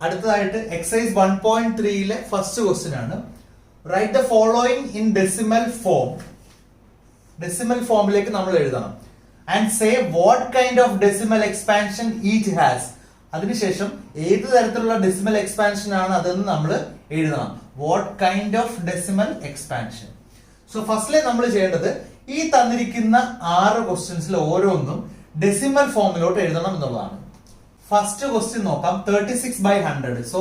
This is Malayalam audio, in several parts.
അടുത്തതായിട്ട് എക്സസൈസ് 1.3 ഫസ്റ്റ് ക്വസ്റ്റ്യൻ ആണ്. Write the following in decimal form. Decimal ഫോമിലേക്ക് നമ്മൾ എഴുതണം. And say what kind of decimal expansion each has. അതിനുശേഷം ഏത് തരത്തിലുള്ള ഡെസിമൽ എക്സ്പാൻഷൻ ആണ് അതെന്ന് നമ്മൾ എഴുതണം. What kind of decimal expansion. So ഫസ്റ്റിലെ നമ്മൾ ചെയ്യേണ്ടത് ഈ തന്നിരിക്കുന്ന 6 ക്വസ്റ്റ്യൻസിൽ ഓരോന്നും ഡെസിമൽ ഫോമിലോട്ട് എഴുതണം എന്നുള്ളതാണ്. ഫസ്റ്റ് ക്വസ്റ്റ്യൻ നോക്കാം. 36/100. സോ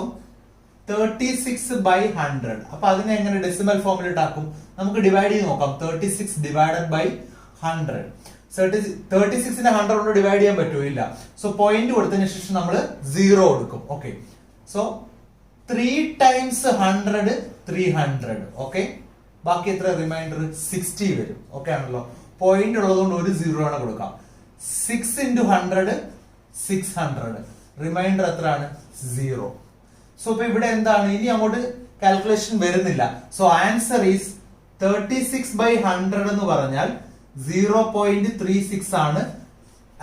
36/100. അപ്പൊ അതിനെ എങ്ങനെ ഡെസിമൽ ഫോമിലോട്ട് ആക്കും? നമുക്ക് ഡിവൈഡ് ചെയ്ത് നോക്കാം. 36 ഡിവൈഡഡ് ബൈ 100. 36നെ 100 കൊണ്ട് ഡിവൈഡ് ചെയ്യാൻ പറ്റുമോ? ഇല്ല. സോ പോയിന്റ് കൊടുത്തതിന് ശേഷം നമ്മൾ 0 കൊടുക്കും. ഓക്കെ. So 3 times 100 300. ഓക്കെ. ബാക്കി എത്ര റിമൈൻഡർ 60 വരും. ഓക്കെ ആണല്ലോ. പോയിന്റ് ഉള്ളതുകൊണ്ട് ഒരു 0 ആണ് കൊടുക്കാം. 6 into 100 600. റിമൈൻഡർ എത്രയാണ്? 0. സോ ഇപ്പൊ ഇവിടെ എന്താണ്? ഇനി അങ്ങോട്ട് കാൽക്കുലേഷൻ വരുന്നില്ല. സോ ആൻസർ ഈസ് 36/100 എന്ന് പറഞ്ഞാൽ 0.36 ആണ്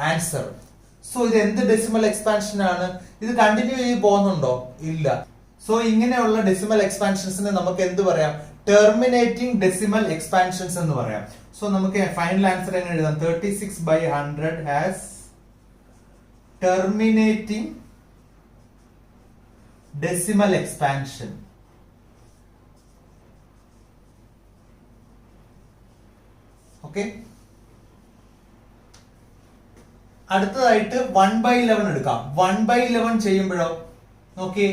ആൻസർ. സോ ഇത് എന്ത് ഡെസിമൽ എക്സ്പാൻഷൻ ആണ്? ഇത് കണ്ടിന്യൂ ചെയ്ത് പോകുന്നുണ്ടോ? ഇല്ല. സോ ഇങ്ങനെയുള്ള ഡെസിമൽ എക്സ്പാൻഷൻസിനെ നമുക്ക് എന്ത് പറയാം? ടെർമിനേറ്റിംഗ് ഡെസിമൽ എക്സ്പാൻഷൻസ് എന്ന് പറയാം. സോ നമുക്ക് ഫൈനൽ ആൻസർ എങ്ങനെ എഴുതാം? 36/100 has terminating decimal expansion. Okay. അടുത്തതായിട്ട് 1/11 എടുക്കാം. 1/11 ചെയ്യുമ്പോഴോ നോക്കിയേ,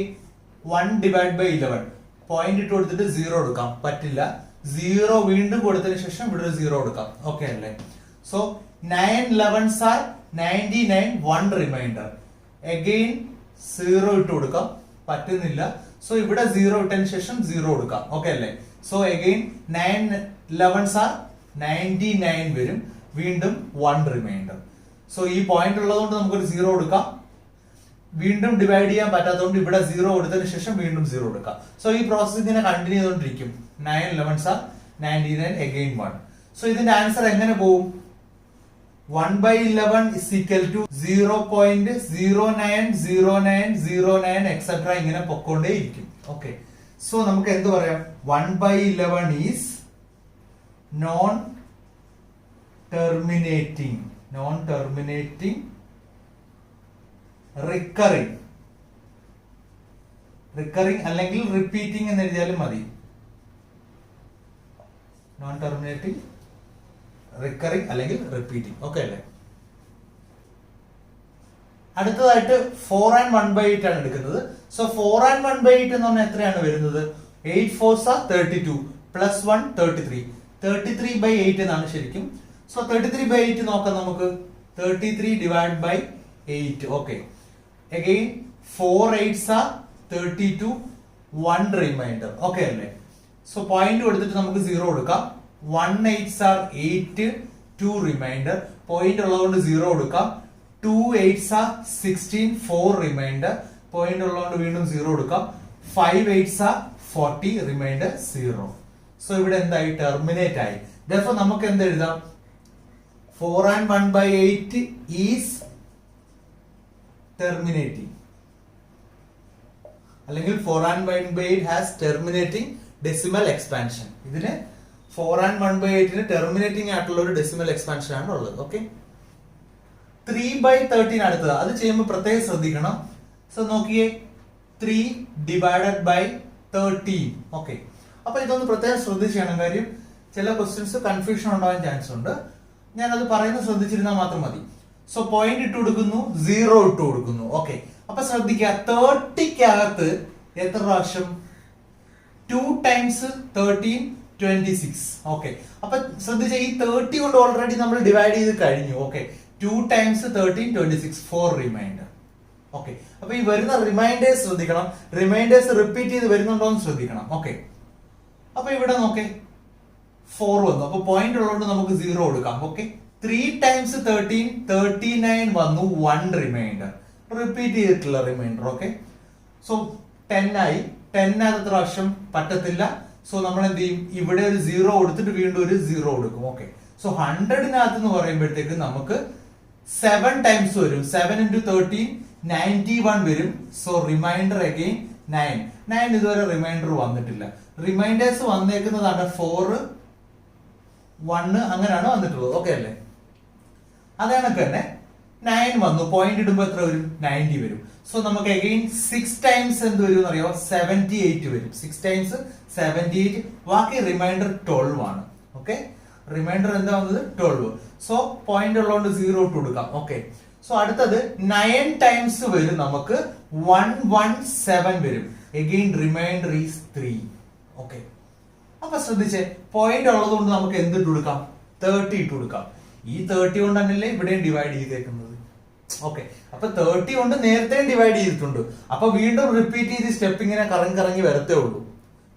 1 ഡിവൈഡ് ബൈ 11. പോയിന്റ് ഇട്ട് കൊടുത്തിട്ട് 0 എടുക്കാം. പറ്റില്ല. 0 വീണ്ടും കൊടുത്തതിന് ശേഷം ഇവിടെ ഒരു 0 കൊടുക്കാം. ഓക്കെ അല്ലേ? So 9 11s are 99. 1 reminder. Again 0 ഇട്ട് കൊടുക്കാം. പറ്റുന്നില്ല. സോ ഇവിടെ 0 ഇട്ടതിന് ശേഷം 0 കൊടുക്കാം. ഓക്കെ അല്ലേ? സോ അഗെയിൻ 9 11s are 99 വരും. വീണ്ടും 1 റിമൈൻഡർ. സോ ഈ പോയിന്റ് ഉള്ളതുകൊണ്ട് നമുക്കൊരു 0 കൊടുക്കാം. വീണ്ടും ഡിവൈഡ് ചെയ്യാൻ പറ്റാത്തതുകൊണ്ട് ഇവിടെ 0 കൊടുത്തതിന് ശേഷം വീണ്ടും 0 കൊടുക്കാം. സോ ഈ പ്രോസസ് ഇങ്ങനെ കണ്ടിന്യൂ ചെയ്തുകൊണ്ടിരിക്കും. 9 11s are 99 അഗെയിൻ 1. സോ ഇതിന്റെ ആൻസർ എങ്ങനെ പോകും? 1/11 is equal to 0.090909 etc. ഇങ്ങനെ പൊക്കോണ്ടേ ഇരിക്കും. ഓക്കെ. സോ നമുക്ക് എന്ത് പറയാം? 1/11 ഈസ് നോൺ ടെർമിനേറ്റിംഗ് റിക്കറിംഗ് അല്ലെങ്കിൽ റിപ്പീറ്റിംഗ് എന്ന് എഴുതിയാലും മതി. നോൺ ടെർമിനേറ്റിംഗ്, റിക്കറിംഗ് അല്ലെങ്കിൽ റിപ്പീറ്റിംഗ്. ഓക്കെ അല്ലേ? അടുത്തതായിട്ട് 4 and 1/8 ആണ് എടുക്കുന്നത്. സോ 4 and 1/8 എന്ന് പറഞ്ഞാൽ എത്രയാണ് വരുന്നത്? 8 4s are 32 plus 1 33. 33/8 എന്നാണ് ശരിക്കും. സോ 33/8 നോക്കാം നമുക്ക്. 33 divided by 8. Okay. Again 4 8s are 32. 1 reminder. Okay അല്ലേ? സോ പോയിന്റ് കൊടുത്തിട്ട് നമുക്ക് 0 കൊടുക്കാം. 1 8s are 8. 2 റിമൈൻഡർ. പോയിന്റ് ഉള്ളതുകൊണ്ട് 0 കൊടുക്കാം. 2 8s are 16. 4 റിമൈൻഡർ. പോയിന്റ് ഉള്ളതുകൊണ്ട് വീണ്ടും 0 കൊടുക്കാം. 5 8s are 40. റിമൈൻഡർ 0. സോ ഇവിടെ എന്തായി? ടെർമിനേറ്റ് ആയി. Therefore നമുക്ക് എന്ത് എഴുതാം? 4 and 1/8 ഈസ് ടെർമിനേറ്റിംഗ്. അല്ലെങ്കിൽ 4 and 1/8 has terminating decimal expansion. ഇതിന് 4 and 1/8 ടെർമിനേറ്റിംഗ് ആയിട്ടുള്ള ഒരു ഡെസിമൽ എക്സ്പാൻഷൻ ആണ് ഉള്ളത്. ഓക്കെ. 3/13 അടുത്തത്. അത് ചെയ്യുമ്പോൾ പ്രത്യേകം ശ്രദ്ധിക്കണം. സോ നോക്കിയേ, 3 ഡിവൈഡഡ് ബൈ 13. ഓക്കെ. അപ്പൊ ഇതൊന്ന് പ്രത്യേകം ശ്രദ്ധിച്ചാണ്. കാര്യം ചില ക്വസ്റ്റ്യൻസ് കൺഫ്യൂഷൻ ഉണ്ടാവാൻ ചാൻസ് ഉണ്ട്. ഞാൻ അത് പറയുന്നത് ശ്രദ്ധിച്ചിരുന്നാൽ മാത്രം മതി. സോ പോയിന്റ് ഇട്ട് കൊടുക്കുന്നു, 0 ഇട്ട് കൊടുക്കുന്നു. ഓക്കെ. അപ്പൊ ശ്രദ്ധിക്കുക, 30ക്കകത്ത് എത്ര പ്രാവശ്യം? 2 ടൈംസ് 13 26. ഓക്കെ. അപ്പൊ ശ്രദ്ധിച്ച ഈ 30 കൊണ്ട് ഓൾറെഡി നമ്മൾ ഡിവൈഡ് ചെയ്ത് കഴിഞ്ഞു. ഓക്കെ. 2 ടൈംസ് 13 26. 4 റിമൈൻഡർ. ഓക്കെ. അപ്പൊ ഈ വരുന്ന റിമൈൻഡേഴ്സ് ശ്രദ്ധിക്കണം. റിമൈൻഡേഴ്സ് റിപ്പീറ്റ് ചെയ്ത് വരുന്നുണ്ടോ എന്ന് ശ്രദ്ധിക്കണം. ഓക്കെ. അപ്പൊ ഇവിടെ നോക്കേ, 4 വന്നു. അപ്പൊ പോയിന്റ് ഉള്ളതുകൊണ്ട് നമുക്ക് 0 കൊടുക്കാം. ഓക്കെ. 3 ടൈംസ് 13 39 വന്നു. 1 റിമൈൻഡർ. റിപ്പീറ്റ് ചെയ്തിട്ടുള്ള റിമൈൻഡർ. ഓക്കെ. സോ 10 ആയി. 10 എത്ര പ്രാവശ്യം? പറ്റത്തില്ല. സോ നമ്മൾ എന്ത് ചെയ്യും? ഇവിടെ ഒരു 0 കൊടുത്തിട്ട് വീണ്ടും ഒരു 0 കൊടുക്കും. ഓക്കെ. സോ 100നകത്ത് എന്ന് പറയുമ്പോഴത്തേക്ക് നമുക്ക് 7 ടൈംസ് വരും. 7 into 13 91 വരും. സോ റിമൈൻഡർ അഗെയിൻ 9 ഇതുവരെ റിമൈൻഡർ വന്നിട്ടില്ല. റിമൈൻഡേഴ്സ് വന്നേക്കുന്നതാണ് 4 1 അങ്ങനെയാണ് വന്നിട്ടുള്ളത്. ഓക്കെ അല്ലേ? അതേ കണക്ക് തന്നെ 9 വന്നു. പോയിന്റ് ഇടുമ്പോ എത്ര വരും? 90 വരും. സോ നമുക്ക് അഗെയിൻ 6 ടൈംസ് എന്ത് വരും അറിയോ? 78 വരും. 6 ടൈംസ് 78. ബാക്കി റിമൈൻഡർ 12 ആണ്. ഓക്കെ, റിമൈൻഡർ എന്താ വന്നത്? 12. സോ പോയിന്റ് ഉള്ളതുകൊണ്ട് 0 ഇട്ട് കൊടുക്കാം. ഓക്കെ, സോ അടുത്തത് 9 ടൈംസ് വരും. നമുക്ക് 117 വരും. Again reminder is 3. ഓക്കെ, അപ്പൊ ശ്രദ്ധിച്ചേ, പോയിന്റ് ഉള്ളത് കൊണ്ട് നമുക്ക് എന്ത് ഇട്ട് കൊടുക്കാം? 30 ഇട്ട് കൊടുക്കാം. ഈ 30 കൊണ്ട് തന്നെയല്ലേ ഇവിടെയും ഡിവൈഡ് ചെയ്തേക്കുന്നത്. ഓക്കെ, അപ്പൊ 30 കൊണ്ട് നേരത്തെ ഡിവൈഡ് ചെയ്തിട്ടുണ്ട്. അപ്പൊ വീണ്ടും റിപ്പീറ്റ് ചെയ്ത് സ്റ്റെപ്പ് ഇങ്ങനെ കറങ്ങി വരത്തേ ഉള്ളൂ.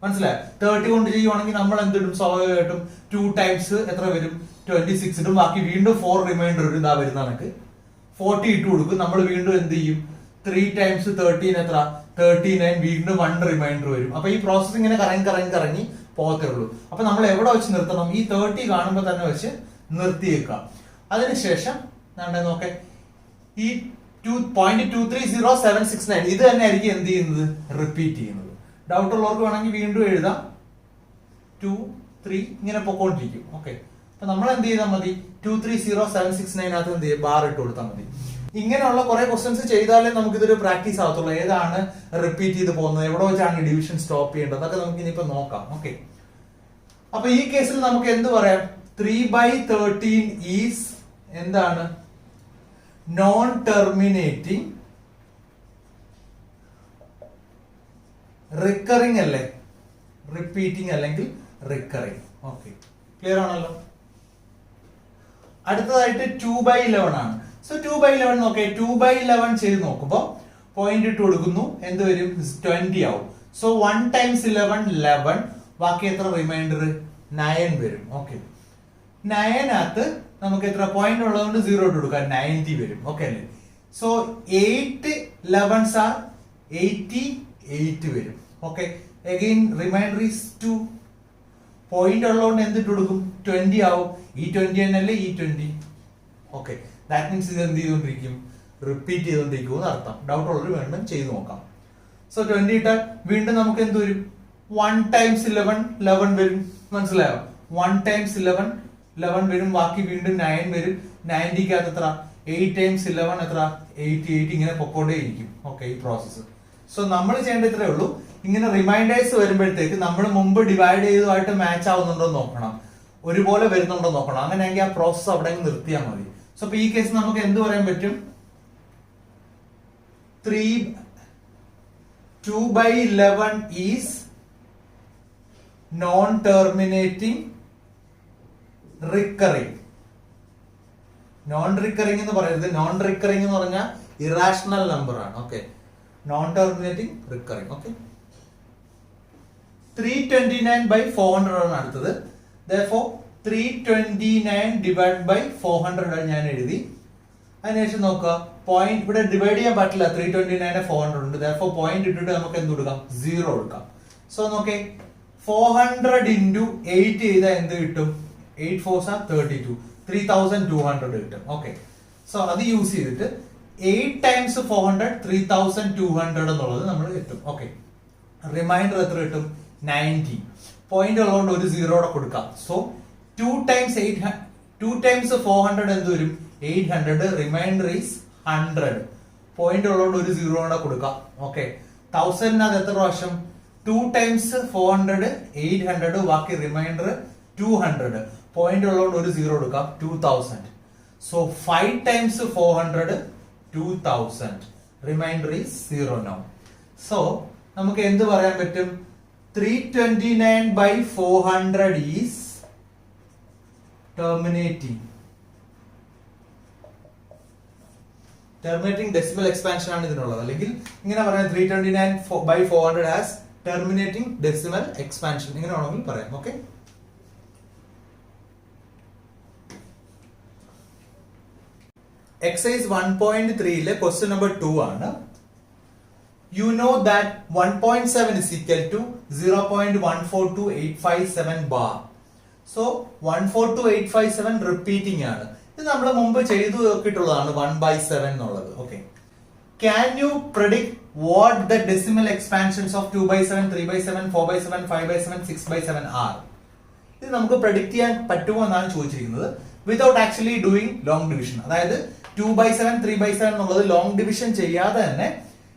മനസ്സിലായോ? 30 കൊണ്ട് ചെയ്യുവാണെങ്കിൽ നമ്മൾ എന്തിടും? സ്വാഭാവികമായിട്ടും 2 ടൈംസ് എത്ര വരും? 26 ഇടും. ബാക്കി വീണ്ടും 4 റിമൈൻഡർ വരും. ഇതാ വരുന്ന കണക്ക് 40 ഇട്ട് കൊടുക്കും. നമ്മൾ വീണ്ടും എന്ത് ചെയ്യും? 3 ടൈംസ് 13 എത്ര? 39. വീണ്ടും 1 റിമൈൻഡർ വരും. അപ്പൊ ഈ പ്രോസസ് ഇങ്ങനെ കറങ്ങി പോകത്തേ ഉള്ളൂ. അപ്പൊ നമ്മൾ എവിടെ വെച്ച് നിർത്തണം? ഈ 30 കാണുമ്പോൾ തന്നെ വെച്ച് നിർത്തിയേക്കാം. അതിനുശേഷം നോക്കെ ഈ 2.230769 ഇത് തന്നെ ആയിരിക്കും എന്ത് ചെയ്യുന്നത്? റിപ്പീറ്റ് ചെയ്യുന്നത്. ഡൗട്ട് ഉള്ളവർക്ക് വേണമെങ്കിൽ വീണ്ടും എഴുതാം. 2 3 ഇങ്ങനെ പൊക്കോണ്ടിരിക്കും. ഓക്കെ, അപ്പൊ നമ്മൾ എന്ത് ചെയ്താൽ മതി? 230769 എന്ത് ചെയ്യും? ബാർ ഇട്ട് കൊടുത്താൽ മതി. ഇങ്ങനെയുള്ള കുറെ ക്വസ്റ്റ്യൻസ് ചെയ്താലേ നമുക്ക് ഇതൊരു പ്രാക്ടീസ് ആവത്തുള്ളൂ. ഏതാണ് റിപ്പീറ്റ് ചെയ്ത് പോകുന്നത്, എവിടെ വെച്ചാണ് ഡിവിഷൻ സ്റ്റോപ്പ് ചെയ്യേണ്ടത്, അതൊക്കെ നമുക്ക് ഇനിയിപ്പോ നോക്കാം. ഓക്കെ, അപ്പൊ ഈ കേസിൽ നമുക്ക് എന്ത് പറയാം? 3/13 ഈസ് എന്താണ്? നോൺ ടെർമിനേറ്റിംഗ് റിക്കറിംഗ് അല്ലേ? റിപ്പീറ്റിംഗ് അല്ലെങ്കിൽ റിക്കറിംഗ്. ഓക്കെ, ക്ലിയർ ആണല്ലോ? അടുത്തതായിട്ട് 2/11 ആണ്. സോ 2/11 നോക്കേ. 2/11 ചെയ്ത് നോക്കുമ്പോ പോയിന്റ് ഇട്ട് കൊടുക്കുന്നു. എന്ത് വരും? 20 ആവും. So 1 times 11. ബാക്കി എത്ര റിമൈൻഡർ? 9 വരും. ഓക്കെ, 9 നമുക്ക് എത്ര പോയിന്റ് ഉള്ളതുകൊണ്ട് 0 ഇട്ട് കൊടുക്കാം. 90 വരും. ഓക്കെ അല്ലേ? സോ 8 11s are 88 വരും. Okay, again reminder is 2. Point ഉള്ളതുകൊണ്ട് എന്തിട്ട് കൊടുക്കും? 20 ആവും. ഈ 20 തന്നെയല്ലേ ഈ 20. ഓക്കെ, ദാറ്റ് മീൻസ് ഇത് എന്ത് ചെയ്തുകൊണ്ടിരിക്കും? റിപ്പീറ്റ് ചെയ്തുകൊണ്ടിരിക്കും എന്ന് അർത്ഥം. ഡൗട്ട് ഉള്ളവർ വീണ്ടും ചെയ്ത് നോക്കാം. സോ 20 ഇട്ടാൽ വീണ്ടും നമുക്ക് എന്ത് വരും? 1 ടൈംസ് 11 വരും. മനസ്സിലായോ? 1 ടൈംസ് 11 വരും. ബാക്കി വീണ്ടും 9 വരും. 90 എത്ര? 8 ടൈംസ് 11 എത്ര? 88. ഇങ്ങനെ പൊക്കോണ്ടേ ഇരിക്കും. ഓക്കെ, ഈ പ്രോസസ്സ്. സോ നമ്മൾ ചെയ്യേണ്ട ഇത്രേ ഉള്ളൂ. ഇങ്ങനെ റിമൈൻഡേഴ്സ് വരുമ്പോഴത്തേക്ക് നമ്മൾ മുമ്പ് ഡിവൈഡ് ചെയ്തതുമായിട്ട് മാച്ച് ആവുന്നുണ്ടോ നോക്കണം, ഒരുപോലെ വരുന്നുണ്ടോ നോക്കണം. അങ്ങനെയെങ്കിൽ ആ പ്രോസസ്സ് അവിടെ നിർത്തിയാൽ മതി. സോ അപ്പൊ ഈ കേസ് നമുക്ക് എന്ത് പറയാൻ പറ്റും? 2/11 is known terminating recurring. Non recurring എന്ന് പറയരുത്. നോൺ റിക്കറിംഗ് എന്ന് പറഞ്ഞാൽ ഇറാഷണൽ നമ്പർ ആണ്. Okay, non terminating recurring. Okay, 329/400 ആണ് അടുത്തത്. Therefore 329 divided by 400 ഞാൻ എഴുതി. അതിനുശേഷം നോക്കുക, പോയിന്റ് ഇവിടെ ഡിവൈഡ് ചെയ്യാൻ പറ്റില്ല. 329 400 ഉണ്ട്. Therefore പോയിന്റ് ഇട്ടിട്ട് നമുക്ക് എന്ത് കൊടുക്കാം? 0 കൊടുക്കാം. സോ നോക്കേ, 400 into 8 ചെയ്താൽ എന്ത് കിട്ടും? 8 4s are 32. 3200 കിട്ടും. ഓക്കെ, സോ അത് യൂസ് ചെയ്തിട്ട് 8 times 400 3200 എന്നുള്ളത് നമ്മൾ കിട്ടും. ഓക്കെ, റിമൈൻഡർ എത്ര കിട്ടും? 90. പോയിന്റ് ഉള്ളതുകൊണ്ട് ഒരു 0 കൊടുക്കാം. സോ 2 times 400 എന്ത് വരും? 800. Reminder is 100. പോയിന്റ് ഉള്ളതുകൊണ്ട് ഒരു 0 കൊടുക്കാം. ഓക്കെ, 1000 അത് എത്ര പ്രാവശ്യം? 2 times 400 800. ബാക്കി റിമൈൻഡർ 200. പോയിന്റ് ഉള്ളതുകൊണ്ട് ഒരു 0 കൊടുക്കാം. 2000. So 5 times 400 2000. Reminder is 0 now. So നമുക്ക് എന്ത് പറയാൻ പറ്റും? 329/400 ഈസ് terminating decimal expansion ആണ് ഇതിനുള്ളത്. അല്ലെങ്കിൽ ഇങ്ങനെ പറയാം, 329/400 has terminating decimal expansion. ഇങ്ങനെ വേണമെങ്കിൽ പറയാം. ഓക്കെ, exercise 1.3 question number 2 ആണ്. You know that 1.7 is equal to 0.142857 bar. So 142857 repeating ആണ്. ഇത് നമ്മൾ മുമ്പ് ചെയ്തു നോക്കിയിട്ടുള്ളതാണ് 1/7 എന്നുള്ളത്. Okay, can you predict what the decimal expansions of 2/7, 3/7, 4/7, 5/7, 6/7 are? ഇത് നമുക്ക് പ്രെഡിക്ട് ചെയ്യാൻ പറ്റുമോ എന്നാണ് ചോദിച്ചിരിക്കുന്നത്, without actually doing long division. അതായത് 2/7, 3/7 എന്നുള്ളത് ലോങ് ഡിവിഷൻ ചെയ്യാതെ തന്നെ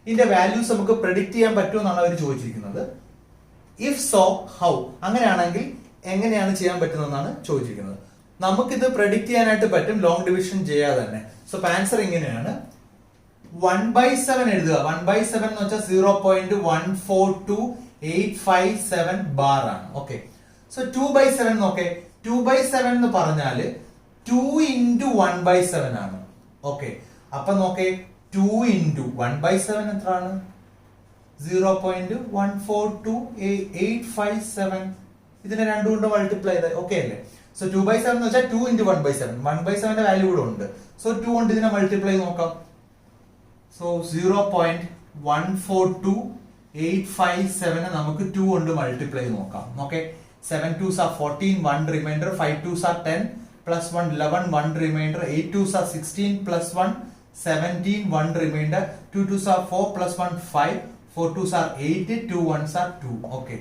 ഇതിന്റെ വാല്യൂസ് നമുക്ക് പ്രെഡിക്ട് ചെയ്യാൻ പറ്റുമോ എന്നാണ് അവർ ചോദിച്ചിരിക്കുന്നത്. If so how? അങ്ങനെയാണെങ്കിൽ എങ്ങനെയാണ് ചെയ്യാൻ പറ്റുന്നതെന്നാണ് ചോദിച്ചിരിക്കുന്നത്. നമുക്കിത് പ്രെഡിക്ട് ചെയ്യാനായിട്ട് പറ്റും ലോങ് ഡിവിഷൻ ചെയ്യാതെ തന്നെ. സോ ആൻസർ ഇങ്ങനെയാണ്, 1/7 എഴുതുക. 1/7 എന്ന് വെച്ചാൽ 0.142857 ബാർ ആണ്. ഓക്കെ, സോ 2/7 നോക്കെ. 2/7 എന്ന് പറഞ്ഞാല് 2 into 1/7 ആണ്. ഓക്കെ, അപ്പൊ നോക്കെ 2 into 1/7 എത്രയാണ്? 0.142857. ഇതിനെ രണ്ടു കൊണ്ട് മൾട്ടിപ്ലൈ ചെയ്ത ഓക്കെ അല്ലേ? സോ 2/7 എന്ന് വെച്ചാൽ 2 into 1/7. 1/7 വാല്യൂ കൂടെ ഉണ്ട്. സോ 2 കൊണ്ട് ഇതിനെ മൾട്ടിപ്ലൈ നോക്കാം. സോ 0.142857 നമുക്ക് 2 കൊണ്ട് മൾട്ടിപ്ലൈ നോക്കാം. Okay, 7 2s are 14, 1 remainder, 5 2s are 10, plus 1 11, 1 remainder, 8 2s are 16, plus 1 17, 1 remainder, 2 2s are 4, plus 1 5, 4 2s are 8, 2 1s are 2. Okay,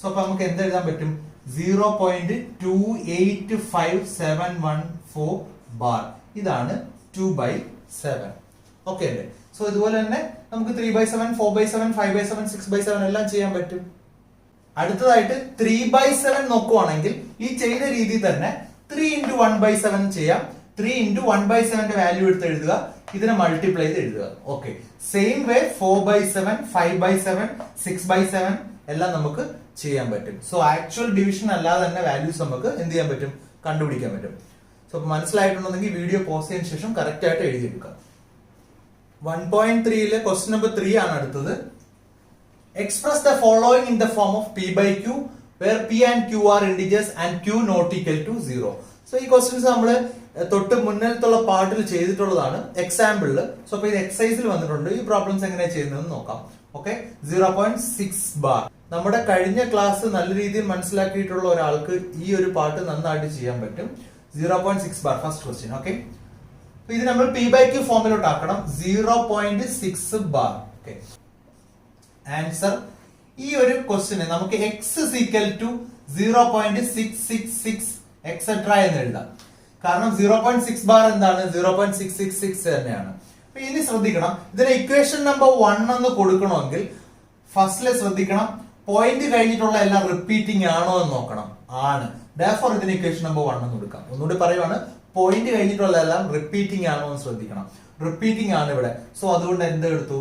so അപ്പൊ നമുക്ക് എന്ത് എഴുതാൻ പറ്റും? 0.285714 ബാർ. ഇതാണ് 2/7. ഓക്കെ അല്ലേ? സോ ഇതുപോലെ തന്നെ നമുക്ക് 3/7, 4/7, 5/7, 6/7 എല്ലാം ചെയ്യാൻ പറ്റും. അടുത്തതായിട്ട് 3/7 നോക്കുവാണെങ്കിൽ ഈ ചെയ്ത രീതി തന്നെ 3 into 1/7 ചെയ്യാം. 3 into 1/7 വാല്യൂ എടുത്ത് എഴുതുക, ഇതിനെ മൾട്ടിപ്ലൈ ചെയ്ത് എഴുതുക. ഓക്കെ, സെയിം വേ 4/7, 5/7, 6/7 എല്ലാം നമുക്ക് ചെയ്യാൻ പറ്റും. സോ ആക്ച്വൽ ഡിവിഷൻ അല്ലാതെ തന്നെ വാല്യൂസ് നമുക്ക് എന്ത് ചെയ്യാൻ പറ്റും? കണ്ടുപിടിക്കാൻ പറ്റും. സോ മനസ്സിലായിട്ടുണ്ടെങ്കിൽ വീഡിയോ പോസ്റ്റ് ചെയ്തതിനു ശേഷം കറക്റ്റ് ആയിട്ട് എഴുതിയെടുക്കുക. 1.3 ക്വസ്റ്റ്യൻ നമ്പർ 3 ആണ് അടുത്തത്. Express the following in the form of P/Q where P and Q are integers and Q not equal to 0. So ഈ ക്വസ്റ്റ്യൻസ് നമ്മൾ തൊട്ട് മുന്നിലത്തുള്ള പാർട്ടിൽ ചെയ്തിട്ടുള്ളതാണ് എക്സാമ്പിളിൽ. സോ അപ്പൊ ഇത് എക്സസൈസിൽ വന്നിട്ടുണ്ട്. ഈ പ്രോബ്ലംസ് എങ്ങനെയാണ് ചെയ്യുന്നതെന്ന് നോക്കാം. Okay, 0.6 bar. നമ്മുടെ കഴിഞ്ഞ ക്ലാസ് നല്ല രീതിയിൽ മനസ്സിലാക്കിയിട്ടുള്ള ഒരാൾക്ക് ഈ ഒരു പാർട്ട് നന്നായിട്ട് ചെയ്യാൻ പറ്റും. 0.6 ബാർ ഫസ്റ്റ് ക്വസ്റ്റ്യൻ. ഓക്കെ, ഇത് നമ്മൾ P/Q ഫോമിലോട്ട് ആക്കണം. 0.6 ബാർ. ഓക്കെ, ആൻസർ ഈ ഒരു ക്വസ്റ്റ്യന് നമുക്ക് x is equal to 0.666 etcetera എന്ന് എഴുതാം. കാരണം 0.6 ബാർ എന്താണ്? 0.666 തന്നെയാണ്. അപ്പൊ ഇനി ശ്രദ്ധിക്കണം, ഇതിന് ഇക്വേഷൻ നമ്പർ 1 എന്ന് കൊടുക്കണമെങ്കിൽ ഫസ്റ്റിലെ ശ്രദ്ധിക്കണം, പോയിന്റ് കഴിഞ്ഞിട്ടുള്ള എല്ലാം റിപ്പീറ്റിംഗ് ആണോ എന്ന് നോക്കണം. ആണ്. Therefore ഇതിന് ഇക്വേഷൻ നമ്പർ 1 എന്ന് കൊടുക്കാം. ഒന്നുകൂടി പറയുവാണ്, പോയിന്റ് കഴിഞ്ഞിട്ടുള്ള എല്ലാം റിപ്പീറ്റിംഗ് ആണോ എന്ന് ശ്രദ്ധിക്കണം. റിപ്പീറ്റിംഗ് ആണ് ഇവിടെ. സോ അതുകൊണ്ട് എന്ത് എടുത്തു?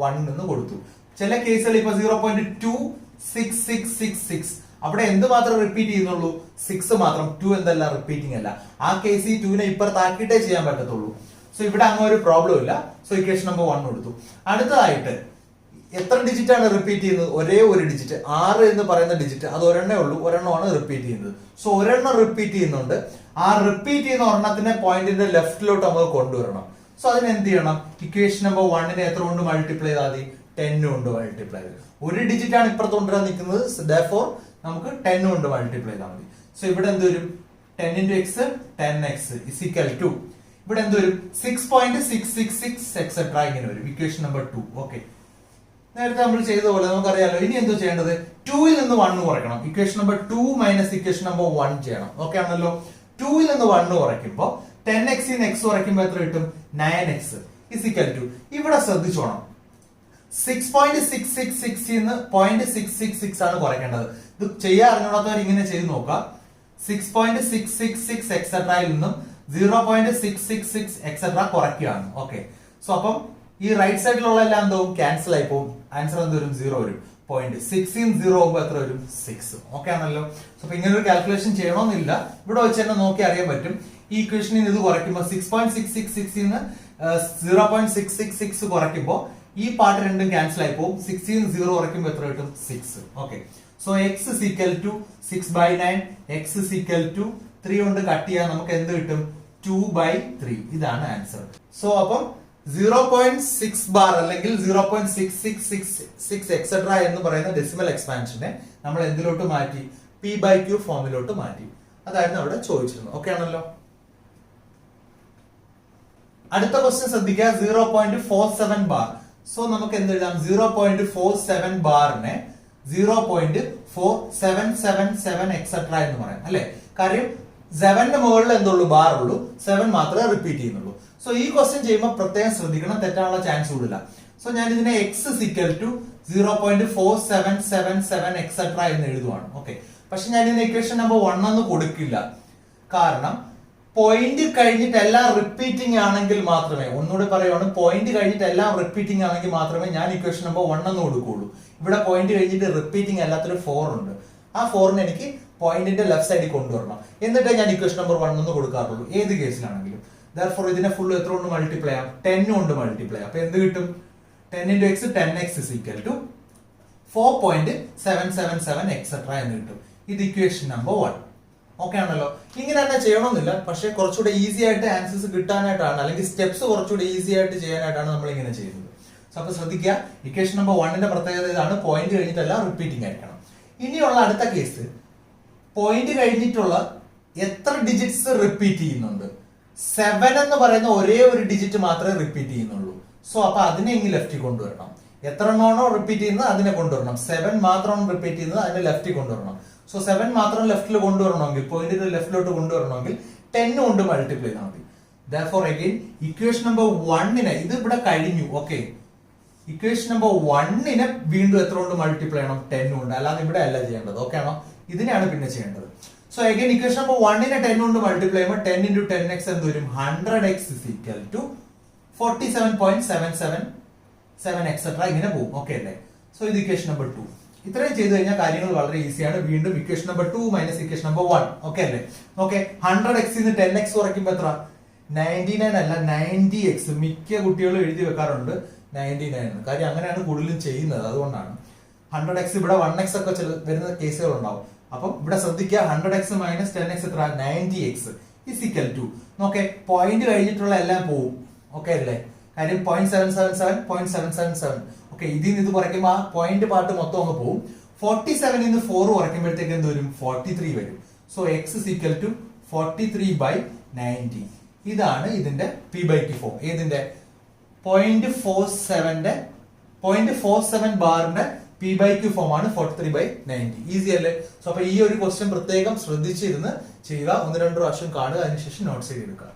1 എന്ന് കൊടുത്തു. ചില കേസുകൾ ഇപ്പൊ 0.26666 അവിടെ എന്ത് മാത്രം റിപ്പീറ്റ് ചെയ്യുന്നുള്ളൂ? 6 മാത്രം. 2 എന്തല്ല റിപ്പീറ്റിംഗ് അല്ല. ആ കേസ് ഈ 2നെ ഇപ്പുറത്താക്കിയിട്ടേ ചെയ്യാൻ പറ്റത്തുള്ളൂ. സോ ഇവിടെ അങ്ങനെ ഒരു പ്രോബ്ലം ഇല്ല. സോ ഇക്വേഷൻ നമ്പർ 1 കൊടുത്തു. അടുത്തതായിട്ട് എത്ര ഡിജിറ്റ് ആണ് റിപ്പീറ്റ് ചെയ്യുന്നത്? ഒരേ ഒരു ഡിജിറ്റ്, 6 എന്ന് പറയുന്ന ഡിജിറ്റ്, അത് ഒരെണ്ണേ ഉള്ളൂ. ഒരെണ്ണമാണ് റിപ്പീറ്റ് ചെയ്യുന്നത്. സോ ഒരെണ്ണം റിപ്പീറ്റ് ചെയ്യുന്നുണ്ട്. ആ റിപ്പീറ്റ് ചെയ്യുന്ന ഒരെണ്ണത്തിനെ പോയിന്റിന്റെ ലെഫ്റ്റിലോട്ട് നമുക്ക് കൊണ്ടുവരണം. സോ അതിന് എന്ത് ചെയ്യണം? ഇക്വേഷൻ നമ്പർ 1നെ എത്ര കൊണ്ട് മൾട്ടിപ്ലൈ ചെയ്താൽ മതി? 10 കൊണ്ട് മൾട്ടിപ്ലൈ ചെയ്ത്. ഒരു ഡിജിറ്റ് ആണ് ഇപ്പുറത്ത് കൊണ്ടുവരാൻ നിൽക്കുന്നത്. Therefore നമുക്ക് 10 കൊണ്ട് മൾട്ടിപ്ലൈ ചെയ്താൽ മതി. സോ ഇവിടെ എന്ത് വരും? 10 into x 10x is equal to ഇവിടെ എന്ത് വരും? 6.666 എക്സെട്ര ഇങ്ങനെ വരും. Equation number 2. ഓക്കെ, നേരത്തെ നമ്മൾ ചെയ്ത പോലെ നമുക്കറിയാലോ. ഇനി എന്തോ ചെയ്യേണ്ടത്? 2ൽ നിന്ന് 1 കുറയ്ക്കണം. Equation number 2 minus equation number 1 ചെയ്യണം. ഓക്കെ ആണല്ലോ? 2ൽ നിന്ന് 1 കുറയ്ക്കുമ്പോൾ 10x ന്ന് x കുറയ്ക്കുമ്പോൾ എത്ര കിട്ടും? 9x is equal to ഇവിടെ ശ്രദ്ധിച്ചോണം, 6.666 ന്ന് 0.666 ആണ് കുറയ്ക്കേണ്ടത്. ഇത് ചെയ്യാൻ അറിഞ്ഞൂടാത്തവർ ഇങ്ങനെ ചെയ്ത് നോക്കാം. 6.666 എക്സെട്രയിൽ നിന്നും 0.666 എക്സെട്ര കുറയ്ക്കുകയാണ്. ഓക്കെ, സോ അപ്പം ഈ റൈറ്റ് സൈഡിലുള്ള എല്ലാം എന്തോ ക്യാൻസൽ ആയി പോകും. ആൻസർ എന്ത് വരും? 0 വരും. 0.6 0 ആകുമ്പോൾ എത്ര വരും? 6. ഓക്കെ ആണല്ലോ? സോ അപ്പൊ ഇങ്ങനെ ഒരു കാൽക്കുലേഷൻ ചെയ്യണമെന്നില്ല. ഇവിടെ വെച്ച് തന്നെ നോക്കി അറിയാൻ പറ്റും. ഈ ഇക്വേഷനിൽ ഇത് കുറയ്ക്കുമ്പോൾ 6.666 ന്ന് 0.666 കുറയ്ക്കുമ്പോൾ ഈ പാർട്ട് രണ്ടും ക്യാൻസൽ ആയി പോകും. 16 0 കുറയ്ക്കുമ്പോൾ എത്ര കിട്ടും? 6. Okay, so x is equal to 6/9, x is equal to 3 കൊണ്ട് കട്ട് ചെയ്യാൻ നമുക്ക് എന്ത് കിട്ടും? 2/3. ഇതാണ് ആൻസർ. സോ അപ്പം 0.6 ബാർ അല്ലെങ്കിൽ 0.6666 എക്സെട്ര എന്ന് പറയുന്ന ഡെസിമൽ എക്സ്പാൻഷനെ നമ്മൾ എന്തിലോട്ട് മാറ്റി? P/Q ഫോമിലോട്ട് മാറ്റി. അതായിരുന്നു അവിടെ ചോദിച്ചിരുന്നത്. ഓക്കെ ആണല്ലോ? അടുത്ത ക്വസ്റ്റ്യൻ ശ്രദ്ധിക്കുക 0.47 ബാർ. സോ നമുക്ക് എന്ത് എഴുതാം? 0.47 ബാറിനെ 0.4777 എക്സെട്ര എന്ന് പറയാം അല്ലെ. കാര്യം 7ന്റെ മുകളിൽ എന്തുള്ളൂ? ബാർ ഉള്ളൂ, 7 മാത്രമേ റിപ്പീറ്റ് ചെയ്യുന്നുള്ളൂ. സോ ഈ ക്വസ്റ്റ്യൻ ചെയ്യുമ്പോൾ പ്രത്യേകം ശ്രദ്ധിക്കണം, തെറ്റാനുള്ള ചാൻസ് കൂടുതല. സോ ഞാൻ ഇതിനെ x ഇക്വൽ ടു 0.4777 എക്സെട്ര എന്ന് എഴുതുവാണ്. ഓക്കെ, പക്ഷെ ഞാൻ ഇതിന് ഇക്വേഷൻ നമ്പർ 1 എന്ന് കൊടുക്കില്ല. കാരണം പോയിന്റ് കഴിഞ്ഞിട്ട് എല്ലാം റിപ്പീറ്റിംഗ് ആണെങ്കിൽ മാത്രമേ, ഒന്നുകൂടെ പറയുവാണ്, പോയിന്റ് കഴിഞ്ഞിട്ട് എല്ലാം റിപ്പീറ്റിംഗ് ആണെങ്കിൽ മാത്രമേ ഞാൻ ഇക്വേഷൻ നമ്പർ 1 എന്ന് കൊടുക്കുള്ളൂ. ഇവിടെ പോയിന്റ് കഴിഞ്ഞിട്ട് റിപ്പീറ്റിംഗ് അല്ലാത്തൊരു 4 ഉണ്ട്. ആ 4ന് എനിക്ക് പോയിന്റിന്റെ ലെഫ്റ്റ് സൈഡിൽ കൊണ്ടുവരണം, എന്നിട്ടേ ഞാൻ ഇക്വേഷൻ നമ്പർ 1 എന്ന് കൊടുക്കാറുള്ളൂ ഏത് കേസിലാണെങ്കിലും. ദർഫോർ ഇതിനെ ഫുൾ എത്ര കൊണ്ട് മൾട്ടിപ്ലൈ ആവും? 10 കൊണ്ട് മൾട്ടിപ്ലൈ. അപ്പൊ എന്ത് കിട്ടും? 10 into x 10x is equal to 4.777 etcetera എന്ന് കിട്ടും. ഇത് ഇക്വേഷൻ നമ്പർ 1. ഓക്കെ ആണല്ലോ. ഇങ്ങനെ തന്നെ ചെയ്യണമെന്നില്ല, പക്ഷെ കുറച്ചുകൂടെ ഈസി ആയിട്ട് ആൻസേഴ്സ് കിട്ടാനായിട്ടാണ്, അല്ലെങ്കിൽ സ്റ്റെപ്സ് കുറച്ചുകൂടെ ഈസി ആയിട്ട് ചെയ്യാനായിട്ടാണ് നമ്മൾ ഇങ്ങനെ ചെയ്യുന്നത്. സോ അപ്പൊ ശ്രദ്ധിക്കുക, ഇക്വേഷൻ നമ്പർ 1ന്റെ പ്രത്യേകത ഇതാണ്, പോയിന്റ് കഴിഞ്ഞിട്ടെല്ലാം റിപ്പീറ്റിംഗ് ആയിരിക്കണം. ഇനിയുള്ള അടുത്ത കേസ്, പോയിന്റ് കഴിഞ്ഞിട്ടുള്ള എത്ര ഡിജിറ്റ്സ് റിപ്പീറ്റ് ചെയ്യുന്നുണ്ട്? 7 എന്ന് പറയുന്ന ഒരേ ഒരു ഡിജിറ്റ് മാത്രമേ റിപ്പീറ്റ് ചെയ്യുന്നുള്ളൂ. സോ അപ്പൊ അതിനെ ഇങ്ങനെ ലെഫ്റ്റിൽ കൊണ്ടുവരണം. എത്ര എണ്ണമാണോ റിപ്പീറ്റ് ചെയ്യുന്നത് അതിനെ കൊണ്ടുവരണം. 7 മാത്രമാണ് റിപ്പീറ്റ് ചെയ്യുന്നത്, അതിനെ ലെഫ്റ്റിൽ കൊണ്ടുവരണം. സോ 7 മാത്രം ലെഫ്റ്റിൽ കൊണ്ടുവരണമെങ്കിൽ, പോയിന്റ് ലെഫ്റ്റിലോട്ട് കൊണ്ടുവരണമെങ്കിൽ 10 കൊണ്ട് മൾട്ടിപ്ലൈ ചെയ്താൽ മതി. Therefore again ഇക്വേഷൻ നമ്പർ 1നെ, ഇത് ഇവിടെ കഴിഞ്ഞു. ഓക്കെ, ഇക്വേഷൻ നമ്പർ 1നെ വീണ്ടും എത്ര കൊണ്ട് മൾട്ടിപ്ലൈ ചെയ്യണം? 10 കൊണ്ട്. അല്ലാതെ ഇവിടെ അല്ല ചെയ്യേണ്ടത്. ഓക്കെ ആണോ? ഇതിനെയാണ് പിന്നെ ചെയ്യേണ്ടത്. സോ അഗൈൻ ഇക്വേഷൻ നമ്പർ 1നെ 10 കൊണ്ട് മൾട്ടിപ്ലൈ ചെയ്യുമ്പോൾ 10 into 10x എന്ത് വരും? 100x is equal to 47.777 etcetera ഇങ്ങനെ പോകും. ഓക്കെ അല്ലേ? സോ ഇത് ഇക്വേഷൻ നമ്പർ 2. ഇത്രയും ചെയ്തു കഴിഞ്ഞാൽ കാര്യങ്ങൾ വളരെ ഈസിയാണ്. വീണ്ടും equation number 2 minus equation number 1. Okay അല്ലേ? ഓക്കെ, 100x ന്ന് 10x കുറയ്ക്കുമ്പോൾ എത്ര? 99 അല്ല 90x. മിക്ക കുട്ടികളും എഴുതി വെക്കാറുണ്ട് 99. കാര്യം അങ്ങനെയാണ് കൂടുതലും ചെയ്യുന്നത്, അതുകൊണ്ടാണ്. 100x ഇവിടെ 1x ഒക്കെ വരുന്ന കേസുകൾ ഉണ്ടാവും. അപ്പം ഇവിടെ ശ്രദ്ധിക്കുക, 100x മൈനസ് 10x എത്ര? 90x is equal to, നോക്കെ, പോയിന്റ് കഴിഞ്ഞിട്ടുള്ള എല്ലാം പോവും. ഓക്കെ അല്ലേ? കാര്യം 0.777 0.777. ഓക്കെ, ഇതിൽ നിന്ന് ഇത് കുറയ്ക്കുമ്പോൾ ആ പോയിന്റ് പാർട്ട് മൊത്തം അങ്ങ് പോവും. 47 നിന്ന് 4 കുറയ്ക്കുമ്പോഴത്തേക്ക് എന്ത് വരും? 43 വരും. So x is equal to 43/90. ഇതാണ് ഇതിന്റെ p/q ഫോം. ഏതിന്റെ? 0.47 ബാറിന്റെ p/q ഫോം ആണ് 43/90. ഈസി അല്ലേ? സോ അപ്പൊ ഈ ഒരു ക്വസ്റ്റ്യൻ പ്രത്യേകം ശ്രദ്ധിച്ചിരുന്ന് ചെയ്യുക. 1-2 പ്രാവശ്യം കാണുക, അതിനുശേഷം നോട്ട്സ് എഴുതിയെടുക്കുക.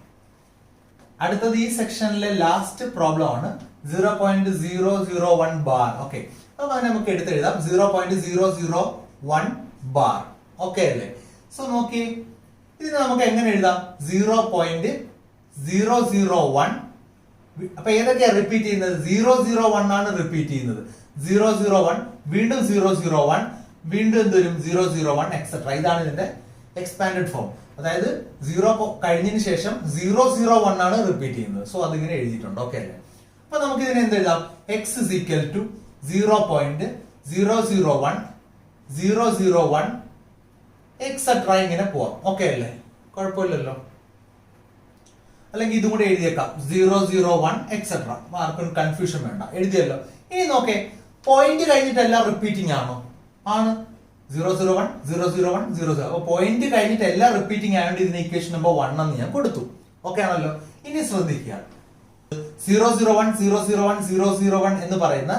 അടുത്തത് ഈ സെക്ഷനിലെ ലാസ്റ്റ് പ്രോബ്ലം ആണ് 0.001 ബാർ. ഓക്കെ, അപ്പൊ നമുക്ക് എടുത്തെഴുതാം 0.001 ബാർ. ഓക്കെ അല്ലേ? സോ നോക്കി, ഇതിന് നമുക്ക് എങ്ങനെ എഴുതാം? 0.001. അപ്പൊ ഏതൊക്കെയാ റിപ്പീറ്റ് ചെയ്യുന്നത്? 001 ആണ് റിപ്പീറ്റ് ചെയ്യുന്നത്. 001, വീണ്ടും 001, വീണ്ടും എന്ത് വരും? 001 എക്സെട്ര. ഇതാണ് ഇതിന്റെ എക്സ്പാൻഡഡ് ഫോം. അതായത് 0 കഴിഞ്ഞതിന് ശേഷം 001 ആണ് റിപ്പീറ്റ് ചെയ്യുന്നത്. സോ അതിങ്ങനെ എഴുതിയിട്ടുണ്ട്. ഓക്കെ അല്ലേ? അപ്പൊ നമുക്ക് ഇതിനെ എന്ത് എഴുതാം? x is equal to 0.001 001 etcetera ഇങ്ങനെ പോവാം. ഓക്കെ അല്ലേ? കുഴപ്പമില്ലല്ലോ. അല്ലെങ്കിൽ ഇതും കൂടെ എഴുതിയേക്കാം 001 എക്സെട്ര. ആർക്കും കൺഫ്യൂഷൻ വേണ്ട, എഴുതിയല്ലോ. ഇനി നോക്കേ, പോയിന്റ് കഴിഞ്ഞിട്ട് എല്ലാം റിപ്പീറ്റിംഗ് ആണോ? ആണ്. 001 001 00. അപ്പൊ പോയിന്റ് കഴിഞ്ഞിട്ട് എല്ലാം റിപ്പീറ്റിംഗ് ആയതുകൊണ്ട് ഇതിന് ഇക്വേഷൻ നമ്പർ 1 എന്ന് ഞാൻ കൊടുത്തു. ഓക്കെ ആണല്ലോ? ഇനി ശ്രദ്ധിക്കുക, 001 001 001 എന്ന് പറയുന്ന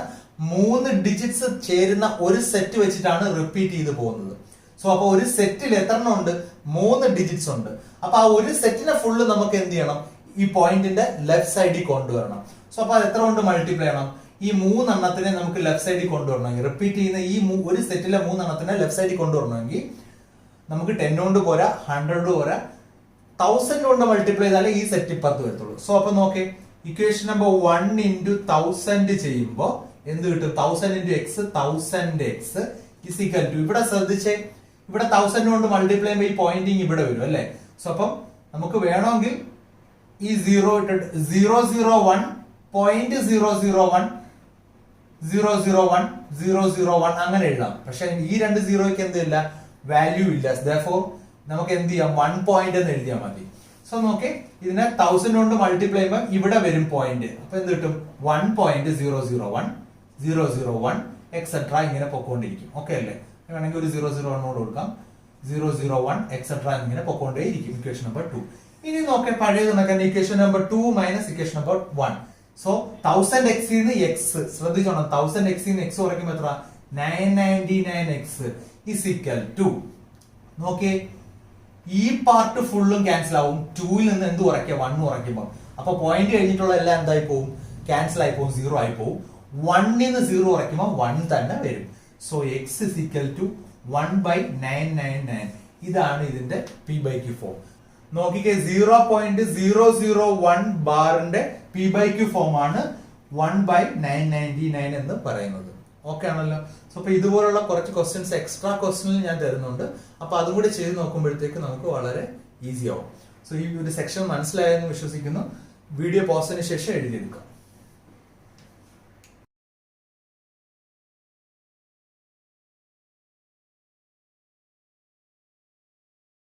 3 ഡിജിറ്റ്സ് ചേരുന്ന ഒരു സെറ്റ് വെച്ചിട്ടാണ് റിപ്പീറ്റ് ചെയ്ത് പോകുന്നത്. സോ അപ്പൊ ഒരു സെറ്റിൽ എത്ര എണ്ണം ഉണ്ട്? 3 ഡിജിറ്റ്സ് ഉണ്ട്. അപ്പൊ ആ ഒരു സെറ്റിനെ ഫുള്ള് നമുക്ക് എന്ത് ചെയ്യണം? ഈ പോയിന്റിന്റെ ലെഫ്റ്റ് സൈഡിൽ കൊണ്ടുവരണം. സോ അപ്പൊ അത് എത്ര കൊണ്ട് മൾട്ടിപ്ലൈ ചെയ്യണം? ഈ 3 എണ്ണത്തിനെ നമുക്ക് ലെഫ്റ്റ് സൈഡിൽ കൊണ്ടുവരണമെങ്കിൽ, റിപ്പീറ്റ് ചെയ്യുന്ന ഈ ഒരു സെറ്റിലെ 3 എണ്ണത്തിനെ ലെഫ്റ്റ് സൈഡിൽ കൊണ്ടുവരണമെങ്കിൽ നമുക്ക് 10 കൊണ്ട് പോരാ, 100 പോരാ, 1000 കൊണ്ട് മൾട്ടിപ്ലൈ ചെയ്താലേ ഈ സെറ്റ് ഇപ്പുറത്ത് വരത്തുള്ളൂ. സോ അപ്പൊ നോക്കേ, ഇക്വേഷൻ നമ്പർ 1 into 1000 ചെയ്യുമ്പോ എന്ത് കിട്ടും? 1000 into x 1000x is equal to, ഇവിടെ ശ്രദ്ധിച്ചേ, ഇവിടെ 1000 കൊണ്ട് മൾട്ടിപ്ലൈ ചെയ്യുമ്പോൾ ഈ പോയിന്റിങ് ഇവിടെ വരും അല്ലെ? സോ അപ്പം നമുക്ക് വേണമെങ്കിൽ ഈ 001 001 001 അങ്ങനെ എഴുതാം. പക്ഷെ ഈ 2 സീറോയ്ക്ക് എന്തില്ല? വാല്യൂ ഇല്ല. Therefore നമുക്ക് എന്ത് ചെയ്യാം? 1 പോയിന്റ് എന്ന് എഴുതിയാൽ മതി. സോ നോക്കേ, ഇതിനെ 1000 കൊണ്ട് മൾട്ടിപ്ലൈ ചെയ്യുമ്പോൾ ഇവിടെ വരും പോയിന്റ്. അപ്പൊ എന്ത് കിട്ടും? 1.001 001 എക്സെട്ര ഇങ്ങനെ പൊക്കോണ്ടിരിക്കും. ഓക്കെ അല്ലേ? വേണമെങ്കിൽ ഒരു 001 കൊടുക്കാം. 001 എക്സെട്ര ഇങ്ങനെ പൊക്കോണ്ടേയിരിക്കും. Equation number 2. ഇനി നോക്കിയ പഴയത് കണക്കാൻ equation number 2 minus equation number 1. So 1000x ന്ന് എക്സ് ശ്രദ്ധിച്ചോണം, 1000x ന്ന് എക്സ് കുറയ്ക്കുമ്പോൾ എത്ര 999x is equal to നോക്കിയേ ഈ പാർട്ട് ഫുള്ളും ക്യാൻസൽ ആവും. 2ൽ നിന്ന് എന്ത് കുറയ്ക്കുക 1 കുറയ്ക്കുമ്പോൾ. അപ്പൊ പോയിന്റ് കഴിഞ്ഞിട്ടുള്ള എല്ലാം എന്തായി പോകും, ക്യാൻസൽ ആയി പോകും, 0 ആയി പോകും. 1 ന്ന് 0 കുറയ്ക്കുമ്പോൾ 1 തന്നെ വരും. So x is equal to 1/999. ഇതാണ് ഇതിന്റെ p/q ഫോം. നോക്കിക്കേ 0.001 ബാറിന്റെ p/q ഫോം ആണ് 1/999 എന്ന് പറയുന്നത്. ഓക്കെ ആണല്ലോ. സോ അപ്പൊ ഇതുപോലുള്ള കുറച്ച് ക്വസ്റ്റ്യൻസ് എക്സ്ട്രാ ക്വസ്റ്റ്യനിൽ ഞാൻ തരുന്നുണ്ട്. അപ്പൊ അതും കൂടി ചെയ്ത് നോക്കുമ്പോഴത്തേക്ക് നമുക്ക് വളരെ ഈസി ആവും. സോ ഈ ഒരു സെക്ഷൻ മനസ്സിലായെന്ന് വിശ്വസിക്കുന്നു. വീഡിയോ പോസ്റ്റിന് ശേഷം എഴുതിയെടുക്കാം.